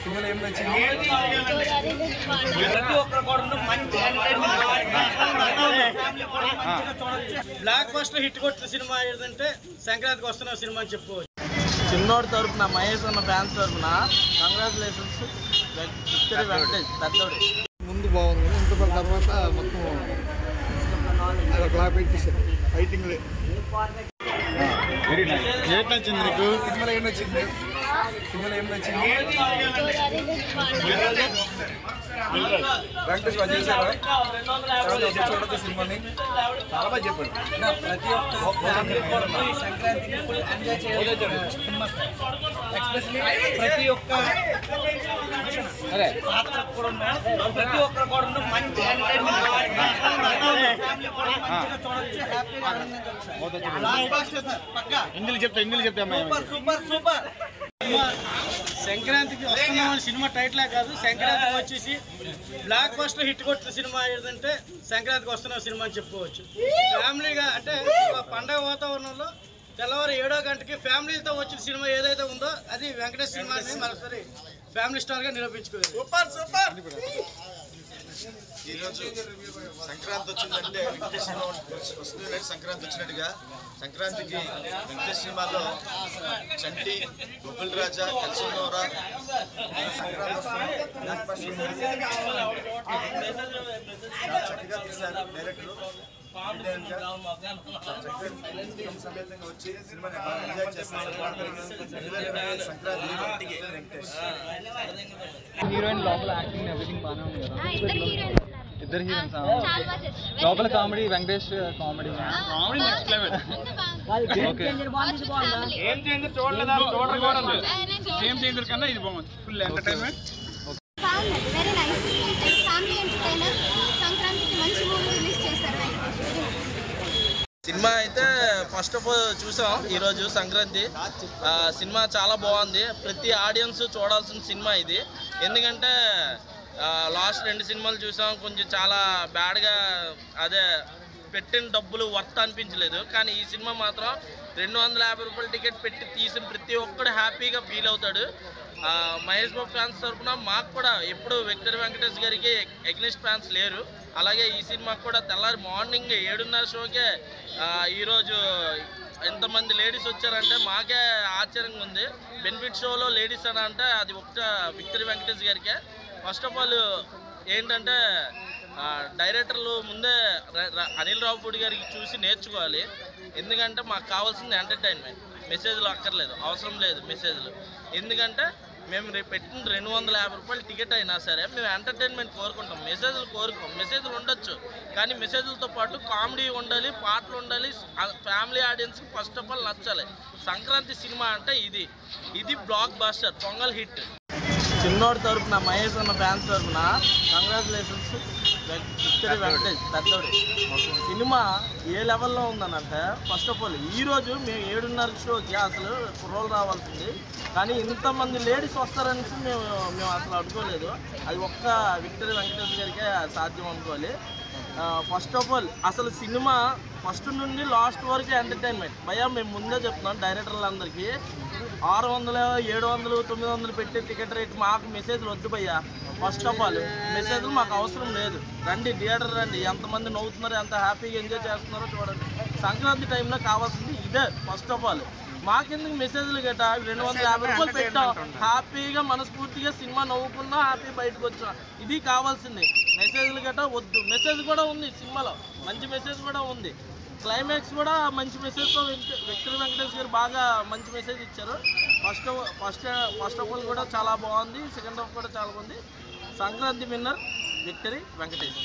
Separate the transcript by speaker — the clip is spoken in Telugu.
Speaker 1: సినిమాలో ఏం నచ్చింది?
Speaker 2: బ్లాక్ బస్టర్ హిట్ కొట్టిన సినిమా ఏదంటే సంక్రాంతికి వస్తున్న సినిమా అని చెప్పుకోవచ్చు.
Speaker 3: చిన్నోడి తరపున మహేష్ అన్న ఫ్యాన్స్ తరపున కంగ్రాచులేషన్స్ విక్టరీ వెంకటేష్ పెద్దోడు.
Speaker 1: ముందు బాగుంది, ఇంత తర్వాత మొత్తం క్లాప్ పెట్టేసారు ఫైటింగ్.
Speaker 4: ఏం నచ్చింది నీకు?
Speaker 1: సినిమాలో ఏం నచ్చింది? సినిమాలో ఏం నచ్చింది? వెంకటేష్ బాగా చేశారా? చూడదు సినిమాని చాలా బాగా చెప్పాడు.
Speaker 3: ప్రతి ఒక్క సంక్రాంతికి ఎంజాయ్ చేయలేదు. ప్రతి ఒక్క ప్రతి ఒక్కరు కూడా మంచి
Speaker 4: ఇంగ్లీష్ చెప్తా
Speaker 2: సూపర్ సూపర్. సంక్రాంతికి వస్తున్నాం సినిమా టైటిలే కాదు, సంక్రాంతికి వచ్చేసి బ్లాక్ బస్టర్ హిట్ కొట్టిన సినిమా ఏదంటే సంక్రాంతికి వస్తున్న సినిమా అని చెప్పుకోవచ్చు. ఫ్యామిలీగా అంటే పండగ వాతావరణంలో తెల్లవారు 7 గంటకి ఫ్యామిలీతో వచ్చిన సినిమా ఏదైతే ఉందో అది వెంకటేష్ సినిమాని మరోసారి ఫ్యామిలీ స్టార్గా నిరూపించుకోవాలి. Super super.
Speaker 5: ఈరోజు సంక్రాంతి వచ్చిందంటే వెంకటేష్ సినిమా వస్తుంది. సంక్రాంతి వచ్చినట్టుగా సంక్రాంతికి వెంకటేష్ సినిమాలో చంటి, బొబ్బుల్ రాజా, కలిసినోరా చక్కగా తీశారు డైరెక్టర్. సమేతంగా వచ్చి సినిమాని ఎంజాయ్ చేస్తున్నారు. సంక్రాంతి వెంకటేష్
Speaker 4: హీరోయిన్ లోపల యాక్టింగ్ ఎవ్రీథింగ్ బాగానే ఉంది కదా? ఇద్దరు హీరోయిన్స్ లోపల comedy, Venkatesh comedy next level. Okay, ఏం చేంజర్ చూడలేదా? చూడకూడదు. ఏం చేంజర్ కన్నా ఇది బాగుంది, full entertainment.
Speaker 6: Very nice family entertainer. సంక్రాంతికి మంచి మూవీ రిలీజ్ చేశారు.
Speaker 3: సినిమా అయితే ఫస్ట్ ఆఫ్ ఆల్ చూసాం ఈరోజు సంక్రాంతి. సినిమా చాలా బాగుంది, ప్రతి ఆడియన్స్ చూడాల్సిన సినిమా ఇది. ఎందుకంటే లాస్ట్ 2 సినిమాలు చూసాం, కొంచెం చాలా బ్యాడ్గా అదే పెట్టిన డబ్బులు వర్త్ అనిపించలేదు. కానీ ఈ సినిమా మాత్రం 250 రూపాయల టికెట్ పెట్టి తీసిన ప్రతి ఒక్కడు హ్యాపీగా ఫీల్ అవుతాడు. మహేష్ బాబు ఫ్యాన్స్ తరఫున మాకు కూడా ఎప్పుడు విక్టరీ వెంకటేష్ గారికి ఎగ్నిస్ట్ ఫ్యాన్స్ లేరు. అలాగే ఈ సినిమాకు కూడా తెల్లారి మార్నింగ్ 7:30 షోకే ఈరోజు ఎంతమంది లేడీస్ వచ్చారంటే మాకే ఆశ్చర్యంగా ఉంది. బెనిఫిట్ షోలో లేడీస్ అని అంటే అది ఒక్క విక్టరీ వెంకటేష్ గారికే. ఫస్ట్ ఆఫ్ ఆల్ ఏంటంటే డైరెక్టర్లు ముందే అనిల్ రావుపూడి గారికి చూసి నేర్చుకోవాలి. ఎందుకంటే మాకు కావాల్సింది ఎంటర్టైన్మెంట్, మెసేజ్లు అక్కర్లేదు, అవసరం లేదు మెసేజ్లు. ఎందుకంటే మేము పెట్టిన 250 రూపాయల టికెట్ అయినా సరే మేము ఎంటర్టైన్మెంట్ కోరుకుంటాం, మెసేజ్లు కోరుకోం. మెసేజ్లు ఉండొచ్చు కానీ మెసేజ్లతో పాటు కామెడీ ఉండాలి, పాటలు ఉండాలి. ఫ్యామిలీ ఆడియన్స్కి ఫస్ట్ ఆఫ్ ఆల్ నచ్చాలి. సంక్రాంతి సినిమా అంటే ఇది బ్లాక్ బస్టర్, పొంగల్ హిట్. చిన్నోడి తరపున మహేష్ అన్న ఫ్యాన్స్ తరపున కంగ్రాచులేషన్స్ విక్టరీ వెంకటేష్ పెద్దోడు. సినిమా ఏ లెవెల్లో ఉందనంటే ఫస్ట్ ఆఫ్ ఆల్ ఈరోజు మేము 7:30 షోకి అసలు కుర్రోలు రావాల్సింది, కానీ ఇంతమంది లేడీస్ వస్తారనేసి మేము అసలు అనుకోలేదు. అది ఒక్క విక్టరీ వెంకటేష్ గారికే సాధ్యం అనుకోవాలి. ఫస్ట్ ఆఫ్ ఆల్ అసలు సినిమా ఫస్ట్ నుండి లాస్ట్ వరకు ఎంటర్టైన్మెంట్. భయ్యా మేము ముందే చెప్తున్నాం డైరెక్టర్లందరికీ, 600, 700, 900 పెట్టే టికెట్ రేట్ మాకు మెసేజ్లు వద్దు భయ్యా. ఫస్ట్ ఆఫ్ ఆల్ మెసేజ్లు మాకు అవసరం లేదు. రండి థియేటర్ రండి, ఎంతమంది నవ్వుతున్నారు, ఎంత హ్యాపీగా ఎంజాయ్ చేస్తున్నారో చూడండి. సంక్రాంతి టైంలో కావాల్సింది ఇదే ఫస్ట్ ఆఫ్ ఆల్. మాకెందుకు మెసేజ్లు గట్టా 250 రూపాయలు పెట్టాం, హ్యాపీగా మనస్ఫూర్తిగా సినిమా నవ్వుకున్నా, హ్యాపీ బయటకు వచ్చాం. ఇది కావాల్సింది. మెసేజ్లు గట్టా వద్దు. మెసేజ్ కూడా ఉంది సినిమాలో, మంచి మెసేజ్ కూడా ఉంది. క్లైమాక్స్ కూడా మంచి మెసేజ్తో విక్టరీ వెంకటేష్ గారు బాగా మంచి మెసేజ్ ఇచ్చారు. ఫస్ట్ ఆఫ్ ఆల్ కూడా చాలా బాగుంది, సెకండ్ హాఫ్ కూడా చాలా బాగుంది. Sankranti winner victory Venkatesh.